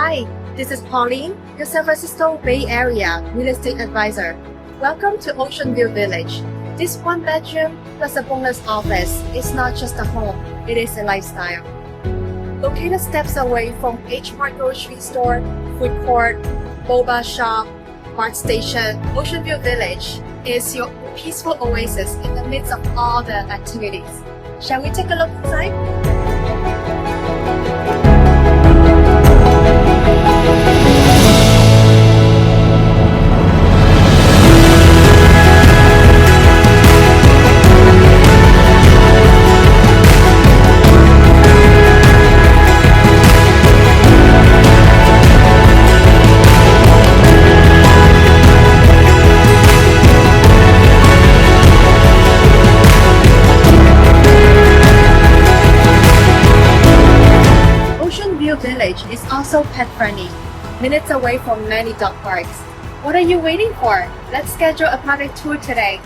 Hi, this is Pauline, your San Francisco Bay Area real estate advisor. Welcome to Oceanview Village. This one bedroom plus a bonus office is not just a home, it is a lifestyle. Located steps away from H-Mart grocery store, food court, boba shop, BART station, Oceanview Village is your peaceful oasis in the midst of all the activities. Shall we take a look inside? Oceanview Village is also pet-friendly, minutes away from many dog parks. What are you waiting for? Let's schedule a private tour today.